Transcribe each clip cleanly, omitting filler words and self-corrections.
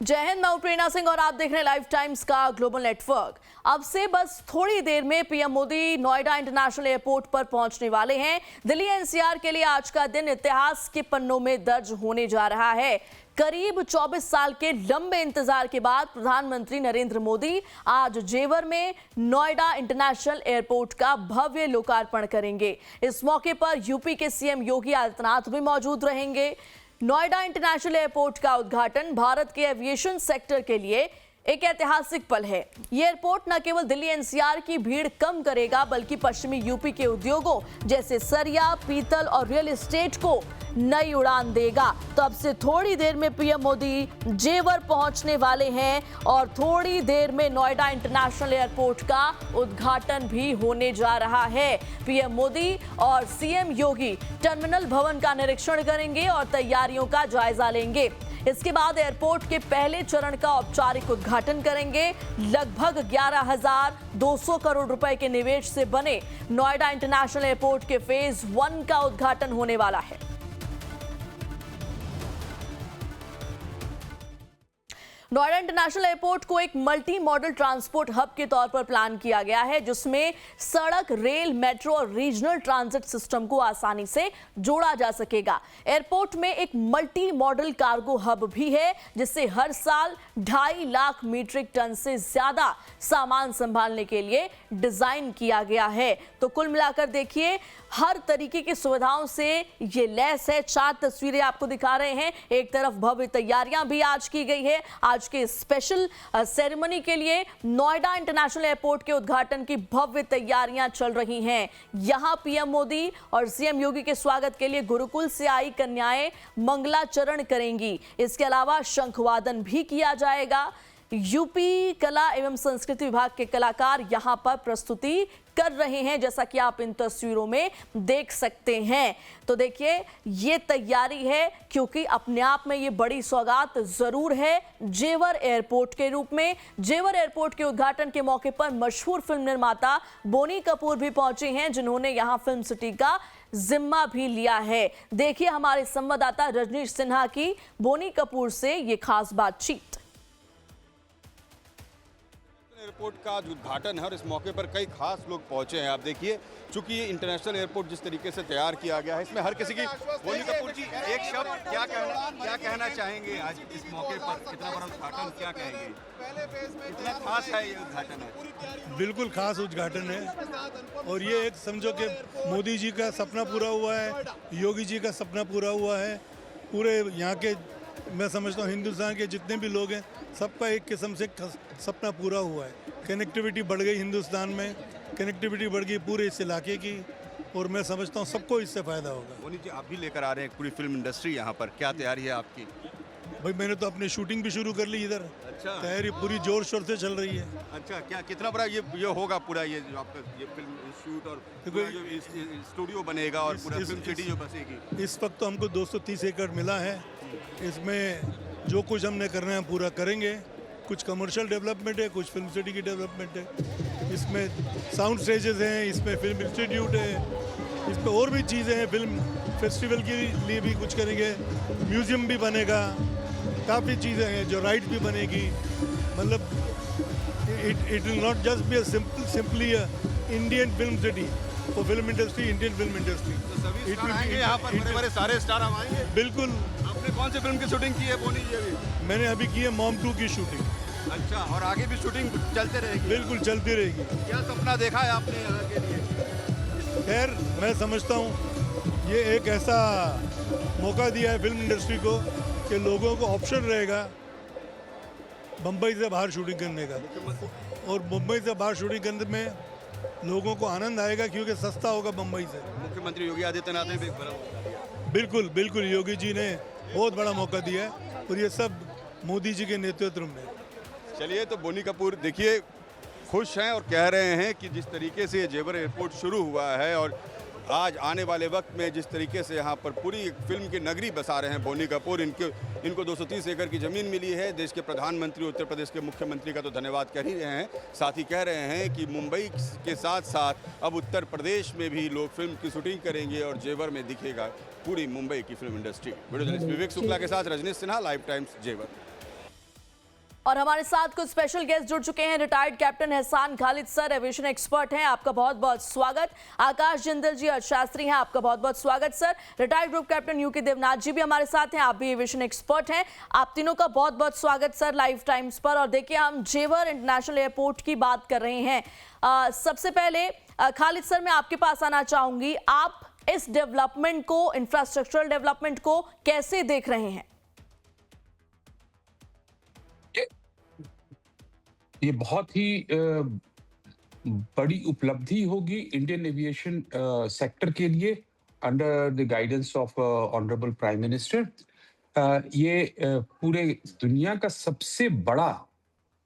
जय हिंद, मैं हूं प्रेरणा सिंह और आप देख रहे हैं लाइव टाइम्स का ग्लोबल नेटवर्क। अब से बस थोड़ी देर में PM Modi Noida international airport पर पहुंचने वाले हैं। दिल्ली एनसीआर के लिए आज का दिन इतिहास के पन्नों में दर्ज होने जा रहा है। करीब 24 साल के लंबे इंतजार के बाद प्रधानमंत्री नरेंद्र मोदी आज जेवर में नोएडा इंटरनेशनल एयरपोर्ट का भव्य लोकार्पण करेंगे। इस मौके पर यूपी के सीएम योगी आदित्यनाथ भी मौजूद रहेंगे। नोएडा इंटरनेशनल एयरपोर्ट का उद्घाटन भारत के एविएशन सेक्टर के लिए एक ऐतिहासिक पल है। ये एयरपोर्ट न केवल दिल्ली एनसीआर की भीड़ कम करेगा, बल्कि पश्चिमी यूपी के उद्योगों जैसे सरिया, पीतल और रियल एस्टेट को नई उड़ान देगा। तो अब से थोड़ी देर में पीएम मोदी जेवर पहुंचने वाले हैं और थोड़ी देर में नोएडा इंटरनेशनल एयरपोर्ट का उद्घाटन भी होने जा रहा है। पीएम मोदी और सीएम योगी टर्मिनल भवन का निरीक्षण करेंगे और तैयारियों का जायजा लेंगे। इसके बाद एयरपोर्ट के पहले चरण का औपचारिक उद्घाटन करेंगे। लगभग 11,200 करोड़ रुपए के निवेश से बने नोएडा इंटरनेशनल एयरपोर्ट के फेज 1 का उद्घाटन होने वाला है। नोएडा इंटरनेशनल एयरपोर्ट को एक मल्टी मॉडल ट्रांसपोर्ट हब के तौर पर प्लान किया गया है, जिसमें सड़क, रेल, मेट्रो और रीजनल ट्रांजिट सिस्टम को आसानी से जोड़ा जा सकेगा। एयरपोर्ट में एक मल्टी मॉडल कार्गो हब भी है, जिससे हर साल 2.5 लाख मीट्रिक टन से ज्यादा सामान संभालने के लिए डिजाइन किया गया है। तो कुल मिलाकर देखिए, हर तरीके की सुविधाओं से ये लैस है। 4 तस्वीरें आपको दिखा रहे हैं। एक तरफ भव्य तैयारियां भी आज की गई है। आज के स्पेशल सेरेमनी के लिए नोएडा इंटरनेशनल एयरपोर्ट के उद्घाटन की भव्य तैयारियां चल रही हैं। यहां पीएम मोदी और सीएम योगी के स्वागत के लिए गुरुकुल से आई कन्याएं मंगलाचरण करेंगी। इसके अलावा शंखवादन भी किया जाएगा। यूपी कला एवं संस्कृति विभाग के कलाकार यहां पर प्रस्तुति कर रहे हैं, जैसा कि आप इन तस्वीरों में देख सकते हैं। तो देखिए, ये तैयारी है, क्योंकि अपने आप में ये बड़ी सौगात जरूर है जेवर एयरपोर्ट के रूप में। जेवर एयरपोर्ट के उद्घाटन के मौके पर मशहूर फिल्म निर्माता बोनी कपूर भी पहुंचे हैं, जिन्होंने यहां फिल्म सिटी का जिम्मा भी लिया है। देखिए हमारे संवाददाता रजनीश सिन्हा की बोनी कपूर से ये खास बातचीत। एयरपोर्ट का जो उद्घाटन है और इस मौके पर कई खास लोग पहुंचे हैं। आप देखिए, चूंकि ये इंटरनेशनल एयरपोर्ट जिस तरीके से तैयार किया गया है, इसमें हर किसी की। बोनी कपूर जी, एक शब्द क्या कहना चाहेंगे आज इस मौके पर? इतना बड़ा उद्घाटन, क्या कहेंगे? इतना खास है ये उद्घाटन है? बिल्कुल खास उद्घाटन है, और ये एक समझो कि मोदी जी का सपना पूरा हुआ है, योगी जी का सपना पूरा हुआ है। पूरे यहाँ के, मैं समझता हूँ हिंदुस्तान के जितने भी लोग हैं, सबका एक किस्म से सपना पूरा हुआ है। कनेक्टिविटी बढ़ गई हिंदुस्तान में, कनेक्टिविटी बढ़ गई पूरे इस इलाके की, और मैं समझता हूँ सबको इससे फ़ायदा होगा। बोनी जी, आप भी लेकर आ रहे हैं पूरी फिल्म इंडस्ट्री यहाँ पर, क्या तैयारी है आपकी? भाई मैंने तो अपनी शूटिंग भी शुरू कर ली इधर। अच्छा, तैयारी पूरी जोर शोर से चल रही है। अच्छा, क्या कितना बड़ा ये होगा पूरा, ये जो आपका ये फिल्म शूट और पूरा जो स्टूडियो बनेगा और पूरा फिल्म सिटी जो बसेगी? इस वक्त तो हमको 230 एकड़ मिला है। इसमें जो कुछ हमने करना है पूरा करेंगे। कुछ कमर्शियल डेवलपमेंट है, कुछ फिल्म सिटी की डेवलपमेंट है। इसमें साउंड स्टेजेस हैं, इसमें फिल्म इंस्टीट्यूट है, इसमें और भी चीज़ें हैं। फिल्म फेस्टिवल के लिए भी कुछ करेंगे, म्यूज़ियम भी बनेगा, काफ़ी चीज़ें हैं, जो राइड भी बनेगी। मतलब it will not just be simply Indian film city for film industry, Indian film industry. तो सभी स्टार आएंगे यहाँ पर, बड़े-बड़े सारे स्टार आएंगे? बिल्कुल। आपने कौन सी फिल्म की शूटिंग की है बोनी जी अभी? मैंने अभी की है मॉम 2 की शूटिंग। अच्छा, और आगे भी शूटिंग चलते रहेगी? बिल्कुल चलती रहेगी। क्या सपना देखा है आपने यहाँ के लिए? खैर, मैं समझता हूँ ये एक ऐसा मौका दिया है फिल्म इंडस्ट्री को कि लोगों को ऑप्शन रहेगा बम्बई से बाहर शूटिंग करने का, और मुंबई से बाहर शूटिंग करने में लोगों को आनंद आएगा, क्योंकि सस्ता होगा बम्बई से। मुख्यमंत्री योगी आदित्यनाथ ने भी एक बड़ा मौका दिया। बिल्कुल बिल्कुल, योगी जी ने बहुत बड़ा मौका दिया है, और ये सब मोदी जी के नेतृत्व में। चलिए, तो बोनी कपूर देखिए खुश हैं और कह रहे हैं कि जिस तरीके से जेवर एयरपोर्ट शुरू हुआ है और आज आने वाले वक्त में जिस तरीके से यहाँ पर पूरी फिल्म की नगरी बसा रहे हैं बोनी कपूर, इनको 230 एकड़ की ज़मीन मिली है। देश के प्रधानमंत्री, उत्तर प्रदेश के मुख्यमंत्री का तो धन्यवाद कर ही रहे हैं, साथ ही कह रहे हैं कि मुंबई के साथ साथ अब उत्तर प्रदेश में भी लोग फिल्म की शूटिंग करेंगे और जेवर में दिखेगा पूरी मुंबई की फिल्म इंडस्ट्री। वीडियो जर्नलिस्ट विवेक शुक्ला के साथ रजनीश सिन्हा, लाइव टाइम्स, जेवर। और हमारे साथ कुछ स्पेशल गेस्ट जुड़ चुके हैं। रिटायर्ड कैप्टन एहसान खालिद सर एविएशन एक्सपर्ट हैं, आपका बहुत बहुत स्वागत। आकाश जिंदल जी अर्थशास्त्री हैं, आपका बहुत बहुत स्वागत sir. Retired group captain UK Devnath ji भी हमारे साथ हैं, आप भी एविएशन एक्सपर्ट हैं, आप तीनों का बहुत बहुत स्वागत सर लाइव टाइम्स पर। और देखिए, हम जेवर इंटरनेशनल एयरपोर्ट की बात कर रहे हैं। सबसे पहले खालिद सर, मैं आपके पास आना चाहूंगी, आप इस डेवलपमेंट को, इंफ्रास्ट्रक्चरल डेवलपमेंट को कैसे देख रहे हैं? ये बहुत ही बड़ी उपलब्धि होगी इंडियन एविएशन सेक्टर के लिए under the guidance of honourable prime minister. ये पूरे दुनिया का सबसे बड़ा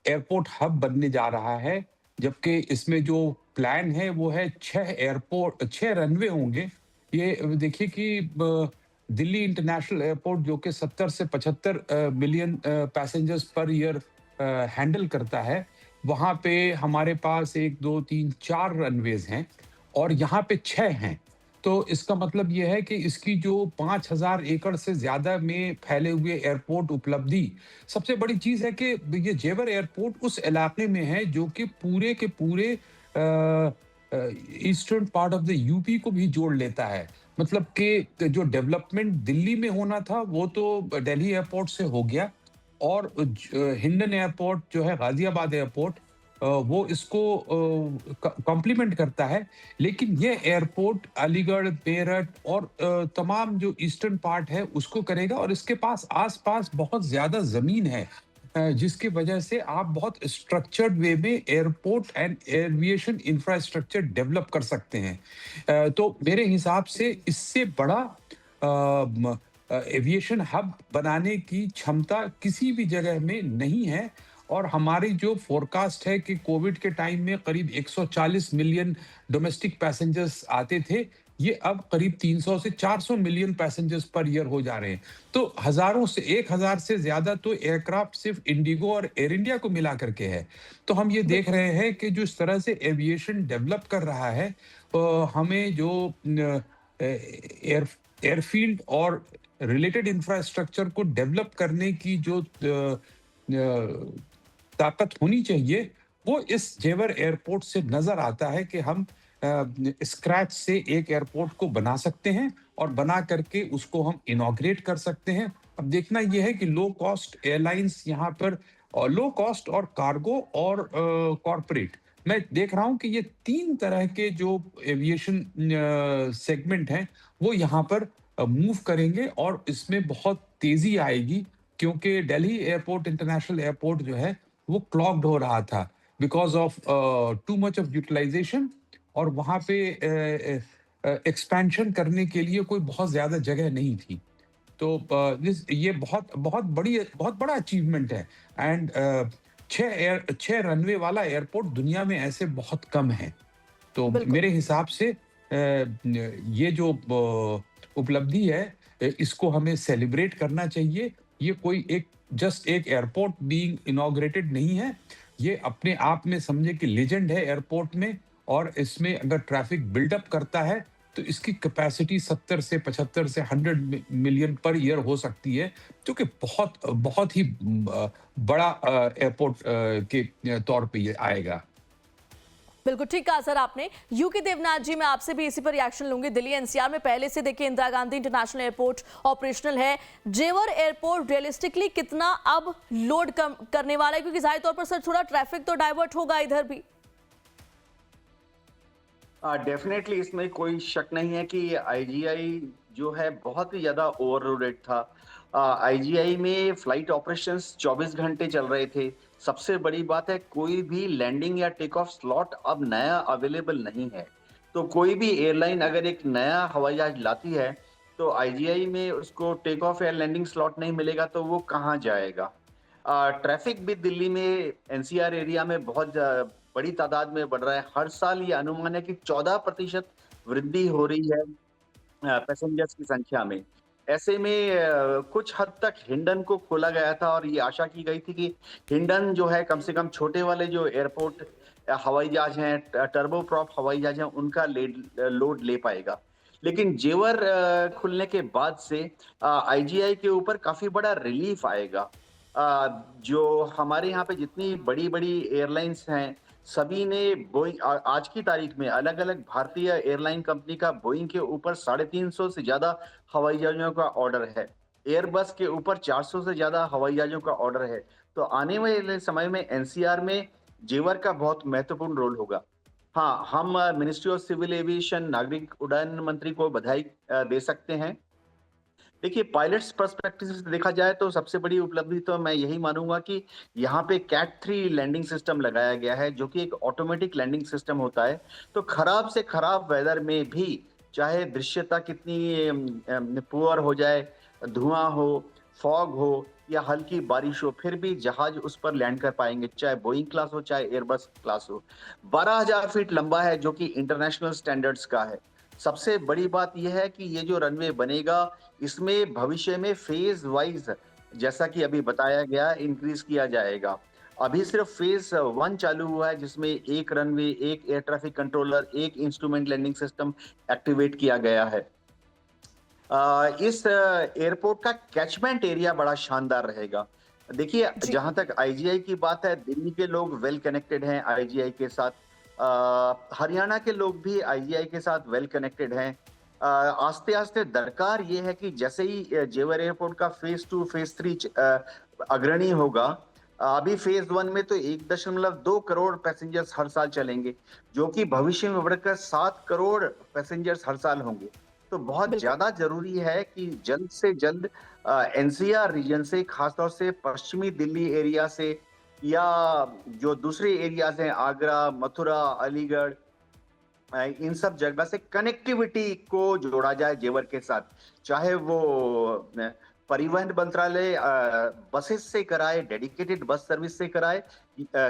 एयरपोर्ट हब बनने जा रहा है, जबकि इसमें जो प्लान है वो है 6 रनवे होंगे। ये देखिए कि दिल्ली इंटरनेशनल एयरपोर्ट जो कि 70 से 75 million passengers per year handle करता है, वहाँ पे हमारे पास 1, 2, 3, 4 रनवेज हैं और यहाँ पे 6 हैं। तो इसका मतलब ये है कि इसकी जो 5000 एकड़ से ज्यादा में फैले हुए एयरपोर्ट उपलब्धि, सबसे बड़ी चीज है कि ये जेवर एयरपोर्ट उस इलाके में है जो कि पूरे के पूरे eastern part of the UP को भी जोड़ लेता है। मतलब कि जो डेवलपमेंट दिल्ली में होना था वो तो दिल्ली एयरपोर्ट से हो गया, और हिंडन एयरपोर्ट जो है, गाजियाबाद एयरपोर्ट, वो इसको कॉम्प्लीमेंट करता है। लेकिन ये एयरपोर्ट अलीगढ़, मेरठ और तमाम जो ईस्टर्न पार्ट है उसको करेगा, और इसके पास आसपास बहुत ज्यादा जमीन है, जिसकी वजह से आप बहुत स्ट्रक्चर्ड वे में airport and aviation infrastructure develop कर सकते हैं। तो मेरे हिसाब से इससे बड़ा एविएशन हब बनाने की क्षमता किसी भी जगह में नहीं है। और हमारी जो फोरकास्ट है कि कोविड के टाइम में करीब 140 मिलियन डोमेस्टिक पैसेंजर्स आते थे, ये अब करीब 300 से 400 मिलियन पैसेंजर्स पर ईयर हो जा रहे हैं। तो 1000 से ज्यादा तो एयरक्राफ्ट सिर्फ इंडिगो और एयर इंडिया को मिला करके है। तो हम ये देख रहे हैं कि जो इस तरह से एविएशन डेवलप कर रहा है, हमें जो एयरफील्ड और रिलेटेड इंफ्रास्ट्रक्चर को डेवलप करने की जो ताकत होनी चाहिए, वो इस जेवर एयरपोर्ट से नजर आता है कि हम स्क्रैच से एक एयरपोर्ट को बना सकते हैं और बना करके उसको हम इनॉग्रेट कर सकते हैं। अब देखना यह है कि लो कॉस्ट एयरलाइंस यहाँ पर, लो कॉस्ट और कार्गो और कॉर्पोरेट, मैं देख रहा हूँ कि ये 3 तरह के जो एविएशन सेगमेंट हैं वो यहाँ पर मूव करेंगे, और इसमें बहुत तेजी आएगी, क्योंकि दिल्ली एयरपोर्ट, इंटरनेशनल एयरपोर्ट जो है वो क्लॉग्ड हो रहा था because of too much of utilization, और वहाँ पे एक्सपेंशन करने के लिए कोई बहुत ज्यादा जगह नहीं थी। तो ये बहुत बड़ा अचीवमेंट है। एंड 6 रनवे वाला एयरपोर्ट दुनिया में ऐसे बहुत कम है। तो मेरे हिसाब से ये जो उपलब्धि है, इसको हमें सेलिब्रेट करना चाहिए। ये कोई जस्ट एक एयरपोर्ट बीइंग इनॉग्रेटेड नहीं है, ये अपने आप में समझे कि लेजेंड है एयरपोर्ट में, और इसमें अगर ट्रैफिक बिल्डअप करता है तो इसकी कैपेसिटी 70 से 75 से 100 मिलियन पर ईयर हो सकती है, जो कि बहुत ही बड़ा एयरपोर्ट के तौर पे ये आएगा। बिल्कुल ठीक कहा सर आपने। यूके देवनाथ जी, मैं आपसे भी इसी पर रिएक्शन लूंगी। दिल्ली एनसीआर में पहले से देखिए Indira Gandhi international airport operational है। जेवर एयरपोर्ट रियलिस्टिकली कितना अब लोड करने वाला है, क्योंकि जाहिर तौर पर सर थोड़ा ट्रैफिक तो डाइवर्ट होगा इधर भी। डेफिनेटली इसमें कोई शक नहीं है कि आईजीआई जो है बहुत ही ज्यादा ओवरलोडेड था। आईजीआई में फ्लाइट ऑपरेशंस 24 घंटे चल रहे थे। सबसे बड़ी बात है, कोई भी लैंडिंग या टेक ऑफ स्लॉट अब नया अवेलेबल नहीं है। तो कोई भी एयरलाइन अगर एक नया हवाई जहाज लाती है तो आईजीआई में उसको टेक ऑफ या लैंडिंग स्लॉट नहीं मिलेगा तो वो कहाँ जाएगा। ट्रैफिक भी दिल्ली में एनसीआर एरिया में बहुत बड़ी तादाद में बढ़ रहा है। हर साल ये अनुमान है कि 14% वृद्धि हो रही है पैसेंजर्स की संख्या में। ऐसे में कुछ हद तक हिंडन को खोला गया था और ये आशा की गई थी कि हिंडन जो है कम से कम छोटे वाले जो एयरपोर्ट हवाई जहाज हैं, टर्बो प्रॉप हवाई जहाज हैं, उनका लोड ले पाएगा। लेकिन जेवर खुलने के बाद से आईजीआई के ऊपर काफी बड़ा रिलीफ आएगा। जो हमारे यहाँ पे जितनी बड़ी-बड़ी एयरलाइंस हैं, सभी ने बोइंग आज की तारीख में अलग-अलग भारतीय एयरलाइन कंपनी का बोइंग के ऊपर 350 से ज़्यादा हवाई जहाज़ों का ऑर्डर है। एयरबस के ऊपर 400 से ज़्यादा हवाई जहाज़ों का ऑर्डर है। तो आने वाले समय में एनसीआर में जेवर का बहुत महत्वपूर्ण रोल होगा। हाँ, हम मिनिस्ट्री ऑफ सिविल एविएशन नागरिक उड्डयन मंत्री को बधाई दे सकते हैं। देखिए, पायलट्स पर्सपेक्टिव से देखा जाए तो सबसे बड़ी उपलब्धि तो मैं यही मानूंगा कि यहाँ पे कैट 3 लैंडिंग सिस्टम लगाया गया है, जो कि एक ऑटोमेटिक लैंडिंग सिस्टम होता है। तो खराब से खराब वेदर में भी, चाहे दृश्यता कितनी पुअर हो जाए, धुआं हो, फॉग हो या हल्की बारिश हो, फिर भी जहाज उस पर लैंड कर पाएंगे, चाहे बोइंग क्लास हो चाहे एयरबस क्लास हो। 12,000 फीट लंबा है, जो कि इंटरनेशनल स्टैंडर्ड्स का है। सबसे बड़ी बात यह है कि ये जो रनवे बनेगा, इसमें भविष्य में फेज वाइज, जैसा कि अभी बताया गया, इंक्रीज किया जाएगा। अभी सिर्फ फेज 1 चालू हुआ है, जिसमें एक रनवे, एक एयर ट्रैफिक कंट्रोलर, एक इंस्ट्रूमेंट लैंडिंग सिस्टम एक्टिवेट किया गया है। इस एयरपोर्ट का कैचमेंट एरिया बड़ा शानदार रहेगा। देखिए, जी। जहां तक आईजीआई की बात है, दिल्ली के लोग वेल कनेक्टेड हैं आईजीआई के साथ। हरियाणा के लोग भी आईजीआई के साथ वेल कनेक्टेड हैं। आस्ते आस्ते दरकार ये है कि जैसे ही जेवर एयरपोर्ट का फेज 2 फेज 3 अग्रणी होगा, अभी फेज 1 में तो 1.2 करोड़ पैसेंजर्स हर साल चलेंगे, जो कि भविष्य में बढ़कर 7 करोड़ पैसेंजर्स हर साल होंगे। तो बहुत बिल्कुल। ज्यादा जरूरी है कि जल्द से जल्द एनसीआर रीजन से, खासतौर से पश्चिमी दिल्ली एरिया से, या जो दूसरे एरियाज हैं, आगरा, मथुरा, अलीगढ़, इन सब जगह से कनेक्टिविटी को जोड़ा जाए जेवर के साथ। चाहे वो परिवहन मंत्रालय बसेस से कराए, डेडिकेटेड बस सर्विस से कराए,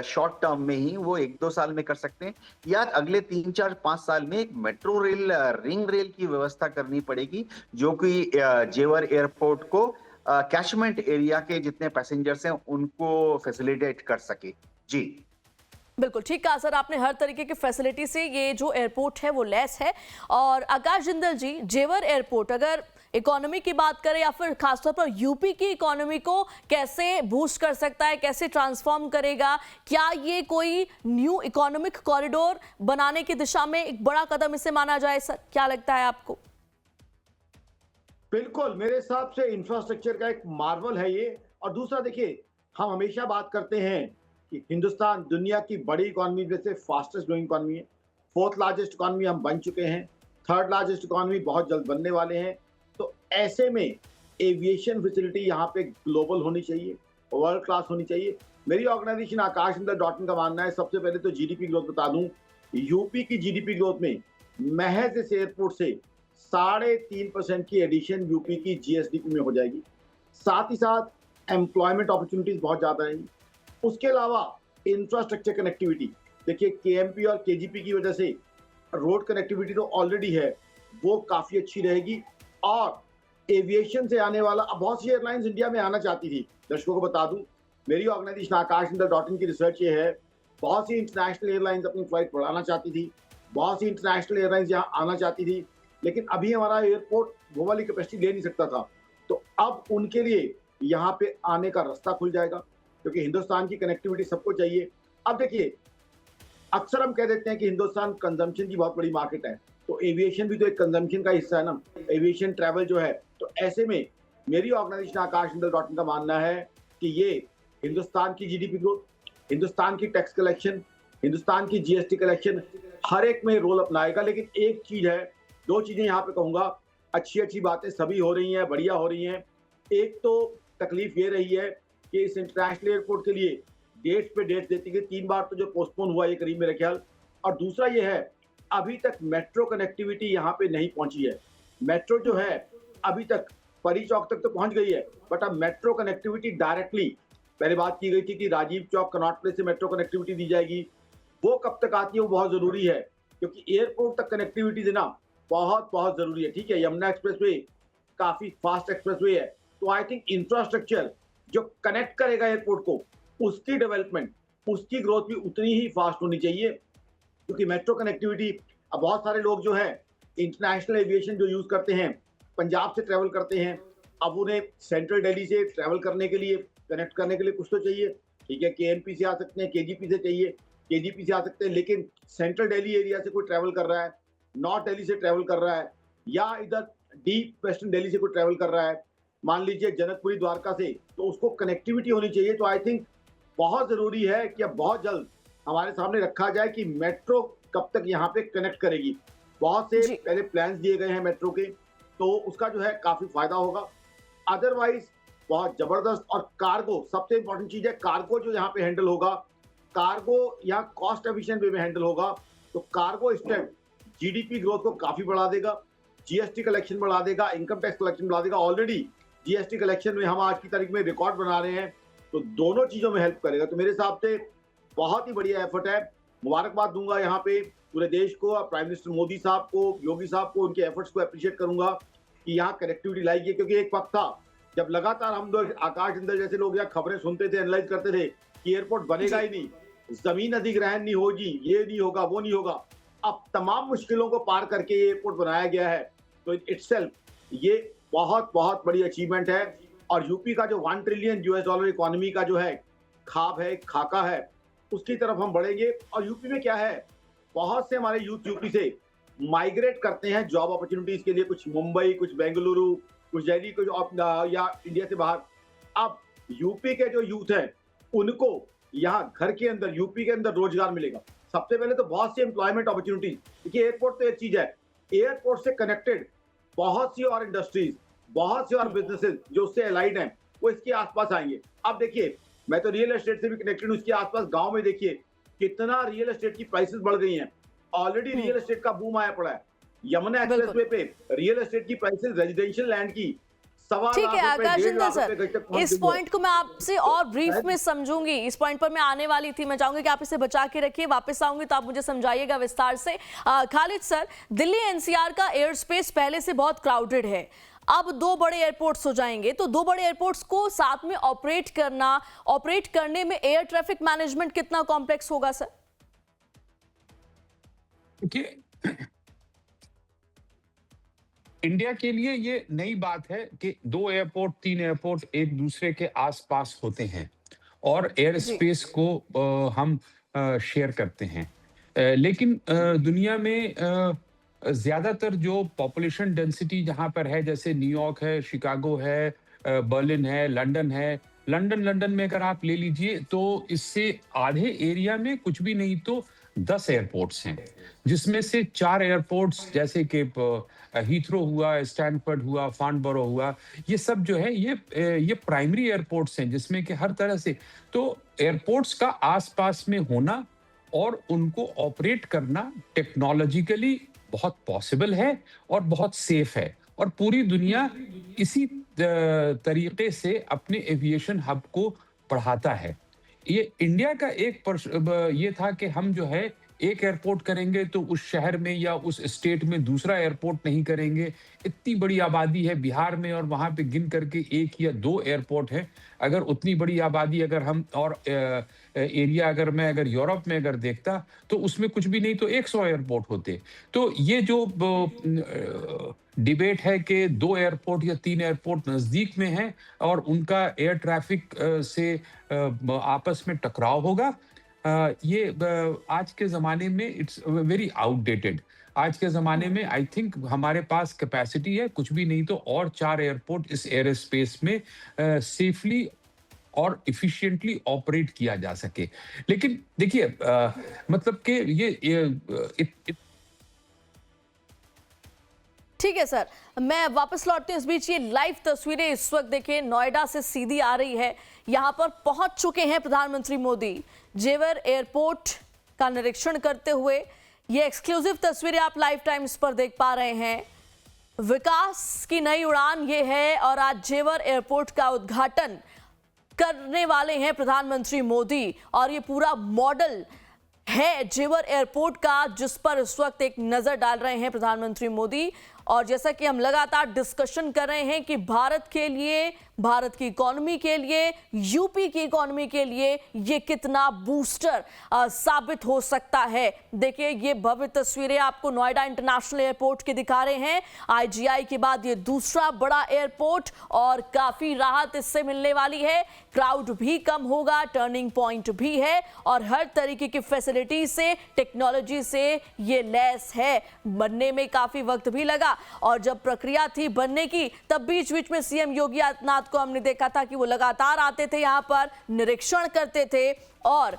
शॉर्ट टर्म में ही वो 1-2 साल में कर सकते हैं, या अगले 3-4-5 साल में एक मेट्रो रेल, रिंग रेल की व्यवस्था करनी पड़ेगी, जो कि जेवर एयरपोर्ट को कैचमेंट एरिया के जितने पैसेंजर्स हैं उनको फैसिलिटेट कर सके। जी। बिल्कुल ठीक कहा सर आपने, हर तरीके की फैसिलिटी से ये जो एयरपोर्ट है वो लैस है। और आकाश जिंदल जी, जेवर एयरपोर्ट अगर इकोनॉमी की बात करें या फिर खासतौर पर यूपी की इकोनॉमी को कैसे बूस्ट कर सकता है, कैसे ट्रांसफॉर्म करेगा, क्या ये कोई न्यू इकोनॉमिक कॉरिडोर बनाने की दिशा में एक बड़ा कदम इसे माना जाए सर, क्या लगता है आपको? बिल्कुल, मेरे हिसाब से इंफ्रास्ट्रक्चर का एक मार्वल है ये। और दूसरा देखिए, हम हमेशा बात करते हैं कि हिंदुस्तान दुनिया की बड़ी इकोनॉमी में से फास्टेस्ट ग्रोइंग इकोनॉमी है। 4th लार्जेस्ट इकोनॉमी हम बन चुके हैं, 3rd लार्जेस्ट इकोनॉमी बहुत जल्द बनने वाले हैं। तो ऐसे में एविएशन फैसिलिटी यहाँ पे ग्लोबल होनी चाहिए, वर्ल्ड क्लास होनी चाहिए। मेरी ऑर्गेनाइजेशन आकाशंदर.in का मानना है, सबसे पहले तो जीडीपी ग्रोथ बता दूं, यूपी की जीडीपी ग्रोथ में महज इस एयरपोर्ट से 3.5% की एडिशन यूपी की जीएसडीपी में हो जाएगी। साथ ही साथ एम्प्लॉयमेंट अपॉर्चुनिटीज बहुत ज्यादा आएंगी। उसके अलावा इंफ्रास्ट्रक्चर कनेक्टिविटी, देखिए केएमपी और केजीपी की वजह से रोड कनेक्टिविटी तो ऑलरेडी है, वो काफी अच्छी रहेगी। और एविएशन से आने वाला, अब बहुत सी एयरलाइंस इंडिया में आना चाहती थी, दर्शकों को बता दूं, मेरी ऑर्गेनाइजेशन आकाशंदर.in की रिसर्च ये है, बहुत सी इंटरनेशनल एयरलाइंस अपनी फ्लाइट बढ़ाना चाहती थी, बहुत सी इंटरनेशनल एयरलाइंस यहाँ आना चाहती थी, लेकिन अभी हमारा एयरपोर्ट वो वाली कैपेसिटी ले नहीं सकता था। तो अब उनके लिए यहाँ पे आने का रास्ता खुल जाएगा, क्योंकि हिंदुस्तान की कनेक्टिविटी सबको चाहिए। अब देखिए, अक्सर हम कह देते हैं कि हिंदुस्तान कंजम्पशन की बहुत बड़ी मार्केट है, तो एविएशन भी तो एक कंजम्पशन का हिस्सा है ना, एविएशन ट्रैवल जो है। तो ऐसे में मेरी ऑर्गेनाइजेशन आकाशंदर.in का मानना है कि ये हिंदुस्तान की जीडीपी ग्रोथ, हिंदुस्तान की टैक्स कलेक्शन, हिंदुस्तान की जीएसटी कलेक्शन, हर एक में रोल अपनाएगा। लेकिन एक चीज है, 2 चीजें यहाँ पे कहूंगा, अच्छी बातें सभी हो रही हैं, बढ़िया हो रही हैं। एक तो तकलीफ ये रही है कि इस इंटरनेशनल एयरपोर्ट के लिए डेट्स पे डेट्स देती गई, 3 बार तो जो पोस्टपोन हुआ ये करीब मेरे ख्याल। और दूसरा ये है, अभी तक मेट्रो कनेक्टिविटी यहाँ पे नहीं पहुंची है। मेट्रो जो है अभी तक परी चौक तक तो पहुंच गई है, बट अब मेट्रो कनेक्टिविटी डायरेक्टली, पहले बात की गई थी कि राजीव चौक कनॉट प्लेस से मेट्रो कनेक्टिविटी दी जाएगी, वो कब तक आती है वो बहुत जरूरी है, क्योंकि एयरपोर्ट तक कनेक्टिविटी देना बहुत बहुत जरूरी है। ठीक है, यमुना एक्सप्रेसवे काफी फास्ट एक्सप्रेसवे है, तो आई थिंक इंफ्रास्ट्रक्चर जो कनेक्ट करेगा एयरपोर्ट को, उसकी डेवलपमेंट, उसकी ग्रोथ भी उतनी ही फास्ट होनी चाहिए। क्योंकि मेट्रो कनेक्टिविटी, अब बहुत सारे लोग जो है इंटरनेशनल एविएशन जो यूज करते हैं, पंजाब से ट्रेवल करते हैं, अब उन्हें सेंट्रल दिल्ली से ट्रेवल करने के लिए कनेक्ट करने के लिए कुछ तो चाहिए। ठीक है, केएनपी से आ सकते हैं, केजीपी से चाहिए, केजीपी से आ सकते हैं, लेकिन सेंट्रल दिल्ली एरिया से कोई ट्रैवल कर रहा है, नॉर्थ दिल्ली से ट्रैवल कर रहा है, या इधर डीप वेस्टर्न दिल्ली से कोई ट्रैवल कर रहा है, मान लीजिए जनकपुरी द्वारका से, तो उसको कनेक्टिविटी होनी चाहिए। तो आई थिंक बहुत जरूरी है कि अब बहुत जल्द हमारे सामने रखा जाए कि मेट्रो कब तक यहाँ पे कनेक्ट करेगी। बहुत से जी। पहले प्लान्स दिए गए हैं मेट्रो के, तो उसका जो है काफी फायदा होगा। अदरवाइज बहुत जबरदस्त। और कार्गो सबसे इंपॉर्टेंट चीज है, कार्गो जो यहाँ पे हैंडल होगा, कार्गो यहाँ कॉस्ट एफिशिएंट वे में हैंडल होगा, तो कार्गो स्टेप जीडीपी ग्रोथ को काफी बढ़ा देगा, जीएसटी कलेक्शन बढ़ा देगा, इनकम टैक्स कलेक्शन बढ़ा देगा। ऑलरेडी जीएसटी कलेक्शन में हम आज की तारीख में रिकॉर्ड बना रहे हैं, तो दोनों चीजों में हेल्प करेगा। तो मेरे हिसाब से बहुत ही बढ़िया एफर्ट है। मुबारकबाद दूंगा यहाँ पे पूरे देश को, प्राइम मिनिस्टर मोदी साहब को, योगी साहब को, उनके एफर्ट्स को अप्रिशिएट करूंगा कि यहाँ कनेक्टिविटी लाई गई। क्योंकि एक वक्त था जब लगातार हम लोग, आकाश जिंदल जैसे लोग यहाँ खबरें सुनते थे, एनालाइज करते थे कि एयरपोर्ट बनेगा ही नहीं, जमीन अधिग्रहण नहीं होगी, ये नहीं होगा, वो नहीं होगा। अब तमाम मुश्किलों को पार करके ये एयरपोर्ट बनाया गया है, तो इटसेल्फ ये बहुत बहुत बड़ी अचीवमेंट है। और यूपी का जो 1 ट्रिलियन यूएस डॉलर इकोनॉमी का जो है ख्वाब है, खाका है, उसकी तरफ हम बढ़ेंगे। और यूपी में क्या है, बहुत से हमारे यूथ यूपी से माइग्रेट करते हैं जॉब अपॉर्चुनिटीज के लिए, कुछ मुंबई, कुछ बेंगलुरु, कुछ दिल्ली, कुछ या इंडिया से बाहर। अब यूपी के जो यूथ हैं उनको यहाँ घर के अंदर, यूपी के अंदर रोजगार मिलेगा। सबसे पहले तो बहुत सी एम्प्लॉयमेंट अपॉर्चुनिटीज, देखिए एयरपोर्ट तो एक चीज है, एयरपोर्ट से कनेक्टेड बहुत सी और इंडस्ट्रीज, बहुत से और बिजनेसेस जो उससे अलाइड हैं, वो इसके आसपास आएंगे। अब देखिए, मैं तो रियल एस्टेट से भी कनेक्टेड हूँ, इसके आसपास गांव में देखिए कितना रियल एस्टेट की प्राइसेस बढ़ गई हैं। ऑलरेडी रियल एस्टेट का बूम आया पड़ा है। यमुना एक्सप्रेसवे पे रियल एस्टेट की प्राइसेस रेजिडेंशियल लैंड की ठीक है आकाश जिंदल सर, इस पॉइंट पॉइंट को मैं आपसे और ब्रीफ में समझूंगी, इस पॉइंट पर मैं आने वाली थी। मैं चाहूंगी कि आप इसे बचा के रखिए, वापस आऊंगी तो आप मुझे समझाइएगा विस्तार से। खालिद सर, दिल्ली एनसीआर का एयर स्पेस पहले से बहुत क्राउडेड है, अब 2 बड़े एयरपोर्ट्स हो जाएंगे, तो 2 बड़े एयरपोर्ट्स को साथ में ऑपरेट करने में एयर ट्रैफिक मैनेजमेंट कितना कॉम्प्लेक्स होगा सर? देखिए, इंडिया के लिए ये नई बात है कि 2 एयरपोर्ट, 3 एयरपोर्ट एक दूसरे के आसपास होते हैं और एयर स्पेस को हम शेयर करते हैं। लेकिन दुनिया में ज्यादातर जो पॉपुलेशन डेंसिटी जहां पर है, जैसे न्यूयॉर्क है, शिकागो है, बर्लिन है, लंदन है। लंदन में अगर आप ले लीजिए तो इससे आधे एरिया में कुछ भी नहीं तो 10 एयरपोर्ट्स हैं, जिसमें से 4 एयरपोर्ट्स जैसे कि हीथ्रो हुआ, स्टैनफोर्ड हुआ, फार्नबरो हुआ, ये सब जो है ये प्राइमरी एयरपोर्ट्स हैं, जिसमें कि हर तरह से तो एयरपोर्ट्स का आसपास में होना और उनको ऑपरेट करना टेक्नोलॉजिकली बहुत पॉसिबल है और बहुत सेफ है। और पूरी दुनिया इसी तरीके से अपने एविएशन हब को बढ़ाता है। ये इंडिया का एक ये था कि हम जो है एक एयरपोर्ट करेंगे तो उस शहर में या उस स्टेट में दूसरा एयरपोर्ट नहीं करेंगे। इतनी बड़ी आबादी है बिहार में और वहां पे गिन करके 1 या 2 एयरपोर्ट है। अगर उतनी बड़ी आबादी अगर हम और एरिया अगर यूरोप में अगर देखता तो उसमें कुछ भी नहीं तो 100 एयरपोर्ट होते। तो ये जो डिबेट है कि 2 एयरपोर्ट या 3 एयरपोर्ट नजदीक में हैं और उनका एयर ट्रैफिक से आपस में टकराव होगा, ये आज के जमाने में इट्स वेरी आउटडेटेड। आज के जमाने में आई थिंक हमारे पास कैपेसिटी है कुछ भी नहीं तो और 4 एयरपोर्ट इस एयर स्पेस में सेफली और इफिशिएंटली ऑपरेट किया जा सके। लेकिन देखिए मतलब कि ये ठीक है सर, मैं वापस लौटती हूँ। इस बीच ये लाइव तस्वीरें इस वक्त देखिए नोएडा से सीधी आ रही है। यहाँ पर पहुंच चुके हैं प्रधानमंत्री मोदी जेवर एयरपोर्ट का निरीक्षण करते हुए। ये एक्सक्लूसिव तस्वीरें आप लाइव टाइम्स पर देख पा रहे हैं। विकास की नई उड़ान ये है और आज जेवर एयरपोर्ट का उद्घाटन करने वाले हैं प्रधानमंत्री मोदी। और ये पूरा मॉडल है जेवर एयरपोर्ट का, जिस पर इस वक्त एक नजर डाल रहे हैं प्रधानमंत्री मोदी। और जैसा कि हम लगातार डिस्कशन कर रहे हैं कि भारत के लिए, भारत की इकोनॉमी के लिए, यूपी की इकोनॉमी के लिए ये कितना बूस्टर साबित हो सकता है। देखिए ये भव्य तस्वीरें आपको नोएडा इंटरनेशनल एयरपोर्ट की दिखा रहे हैं। आईजीआई के बाद ये दूसरा बड़ा एयरपोर्ट और काफी राहत इससे मिलने वाली है। क्राउड भी कम होगा, टर्निंग पॉइंट भी है और हर तरीके की फैसिलिटी से, टेक्नोलॉजी से ये लैस है। बनने में काफी वक्त भी लगा और जब प्रक्रिया थी बनने की तब बीच बीच में सीएम योगी आदित्यनाथ को हमने देखा था कि वो लगातार आते थे, यहां पर निरीक्षण करते थे और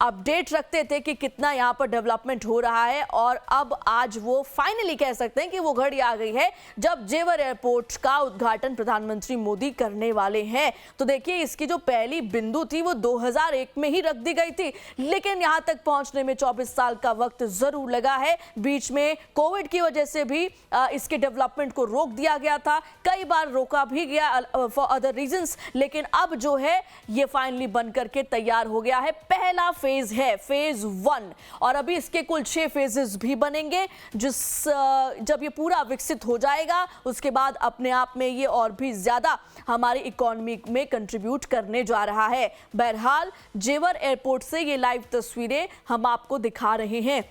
अपडेट रखते थे कि कितना यहाँ पर डेवलपमेंट हो रहा है। और अब आज वो फाइनली कह सकते हैं कि वो घड़ी आ गई है जब जेवर एयरपोर्ट का उद्घाटन प्रधानमंत्री मोदी करने वाले हैं। तो देखिए इसकी जो पहली बिंदु थी वो 2001 में ही रख दी गई थी, लेकिन यहाँ तक पहुंचने में 24 साल का वक्त जरूर लगा है। बीच में कोविड की वजह से भी इसके डेवलपमेंट को रोक दिया गया था, कई बार रोका भी गया फॉर अदर रीजंस, लेकिन अब जो है ये फाइनली बन करके तैयार हो गया है। पहला फेज है फेज 1 और अभी इसके कुल 6 फेजेस भी बनेंगे। जब ये पूरा विकसित हो जाएगा उसके बाद अपने आप में ये और भी ज्यादा हमारी इकोनॉमी में कंट्रीब्यूट करने जा रहा है। बहरहाल जेवर एयरपोर्ट से ये लाइव तस्वीरें हम आपको दिखा रहे हैं।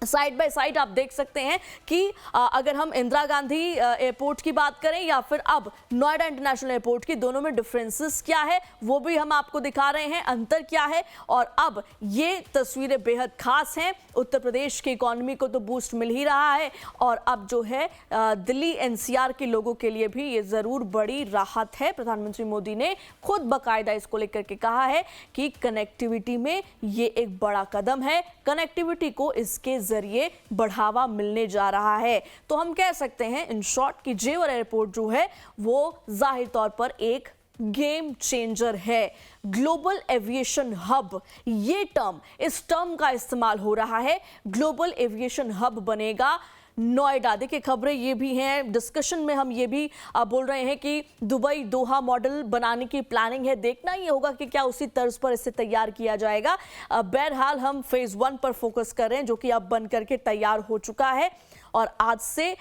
साइड बाय साइड आप देख सकते हैं कि अगर हम इंदिरा गांधी एयरपोर्ट की बात करें या फिर अब नोएडा इंटरनेशनल एयरपोर्ट की, दोनों में डिफरेंसेस क्या है वो भी हम आपको दिखा रहे हैं, अंतर क्या है। और अब ये तस्वीरें बेहद खास हैं। उत्तर प्रदेश की इकोनॉमी को तो बूस्ट मिल ही रहा है और अब जो है दिल्ली एनसीआर के लोगों के लिए भी ये ज़रूर बड़ी राहत है। प्रधानमंत्री मोदी ने खुद बाकायदा इसको लेकर के कहा है कि कनेक्टिविटी में ये एक बड़ा कदम है, कनेक्टिविटी को इसके जरिए बढ़ावा मिलने जा रहा है। तो हम कह सकते हैं इन शॉर्ट कि जेवर एयरपोर्ट जो है वो जाहिर तौर पर एक गेम चेंजर है। ग्लोबल एविएशन हब, ये टर्म, इस टर्म का इस्तेमाल हो रहा है। ग्लोबल एविएशन हब बनेगा नोएडा। देखिए खबरें ये भी हैं, डिस्कशन में हम ये भी बोल रहे हैं कि दुबई दोहा मॉडल बनाने की प्लानिंग है। देखना ये होगा कि क्या उसी तर्ज पर इसे तैयार किया जाएगा। बहरहाल हम फेज 1 पर फोकस कर रहे हैं जो कि अब बन करके तैयार हो चुका है और आज से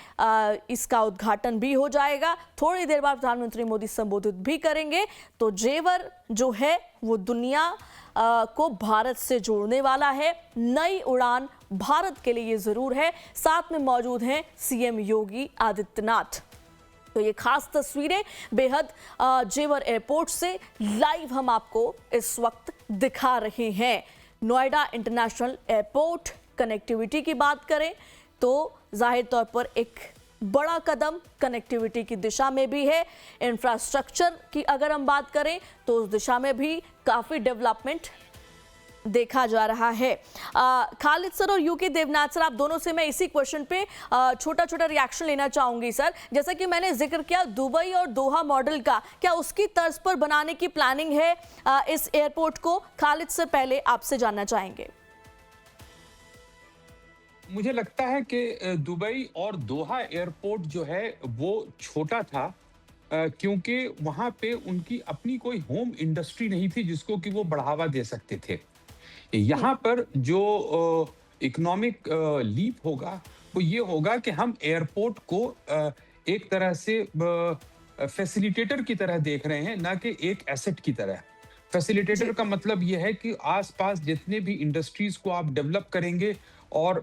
इसका उद्घाटन भी हो जाएगा। थोड़ी देर बाद प्रधानमंत्री मोदी संबोधित भी करेंगे। तो जेवर जो है वो दुनिया को भारत से जोड़ने वाला है। नई उड़ान भारत के लिए ये जरूर है। साथ में मौजूद हैं सीएम योगी आदित्यनाथ। तो ये खास तस्वीरें बेहद जेवर एयरपोर्ट से लाइव हम आपको इस वक्त दिखा रहे हैं। नोएडा इंटरनेशनल एयरपोर्ट, कनेक्टिविटी की बात करें तो जाहिर तौर पर एक बड़ा कदम कनेक्टिविटी की दिशा में भी है। इंफ्रास्ट्रक्चर की अगर हम बात करें तो उस दिशा में भी काफ़ी डेवलपमेंट देखा जा रहा है। खालिद सर और यूके देवनाथ सर, आप दोनों से मैं इसी क्वेश्चन पे छोटा छोटा रिएक्शन लेना चाहूंगी। सर, जैसा कि मैंने जिक्र किया दुबई और दोहा मॉडल का, क्या उसकी तर्ज पर बनाने की प्लानिंग है इस एयरपोर्ट को? खालिद सर पहले आपसे जानना चाहेंगे। मुझे लगता है कि दुबई और दोहा एयरपोर्ट जो है वो छोटा था क्योंकि वहां पे उनकी अपनी कोई होम इंडस्ट्री नहीं थी जिसको कि वो बढ़ावा दे सकते थे। यहाँ पर जो इकोनॉमिक लीप होगा वो ये होगा कि हम एयरपोर्ट को एक तरह से फैसिलिटेटर की तरह देख रहे हैं, ना कि एक एसेट की तरह। फैसिलिटेटर का मतलब ये है कि आसपास जितने भी इंडस्ट्रीज को आप डेवलप करेंगे और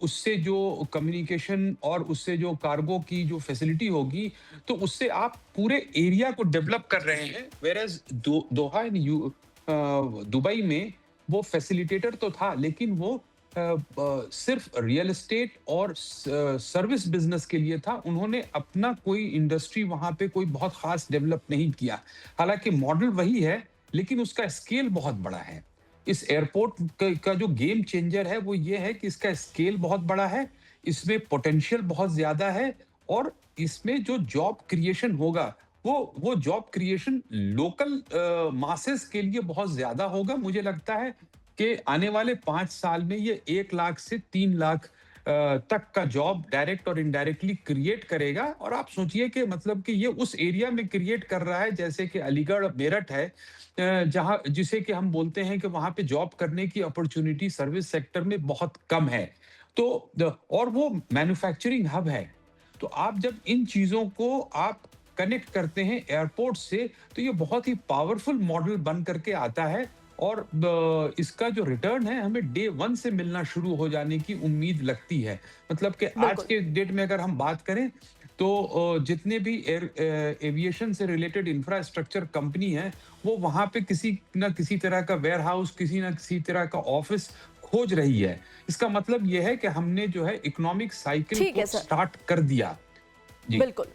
उससे जो कम्युनिकेशन और उससे जो कार्गो की जो फैसिलिटी होगी तो उससे आप पूरे एरिया को डेवलप कर रहे हैं। वेयरएज दोहा दुबई में वो फैसिलिटेटर तो था लेकिन वो सिर्फ रियल एस्टेट और सर्विस बिजनेस के लिए था। उन्होंने अपना कोई इंडस्ट्री वहां पे कोई बहुत खास डेवलप नहीं किया। हालांकि मॉडल वही है लेकिन उसका स्केल बहुत बड़ा है। इस एयरपोर्ट का जो गेम चेंजर है वो ये है कि इसका स्केल बहुत बड़ा है, इसमें पोटेंशियल बहुत ज्यादा है और इसमें जो जॉब क्रिएशन होगा वो जॉब क्रिएशन लोकल मासेस के लिए बहुत ज्यादा होगा। मुझे लगता है कि आने वाले 5 साल में ये 1 लाख से 3 लाख तक का जॉब डायरेक्ट और इनडायरेक्टली क्रिएट करेगा। और आप सोचिए कि मतलब कि ये उस एरिया में क्रिएट कर रहा है जैसे कि अलीगढ़ मेरठ है, जहां जिसे कि हम बोलते हैं कि वहां पे जॉब करने की अपॉर्चुनिटी सर्विस सेक्टर में बहुत कम है। तो और वो मैन्युफैक्चरिंग हब है। तो आप जब इन चीजों को आप कनेक्ट करते हैं एयरपोर्ट से, तो ये बहुत ही पावरफुल मॉडल बन करके आता है। और इसका जो रिटर्न है हमें डे 1 से मिलना शुरू हो जाने की उम्मीद लगती है। मतलब कि आज बिल्कुल। के डेट में अगर हम बात करें तो जितने भी एविएशन से रिलेटेड इंफ्रास्ट्रक्चर कंपनी है, वो वहां पे किसी ना किसी तरह का वेयर हाउस, किसी ना किसी तरह का ऑफिस खोज रही है। इसका मतलब यह है कि हमने जो है इकोनॉमिक साइकिल ठीक है को सर। स्टार्ट कर दिया। जी। बिल्कुल।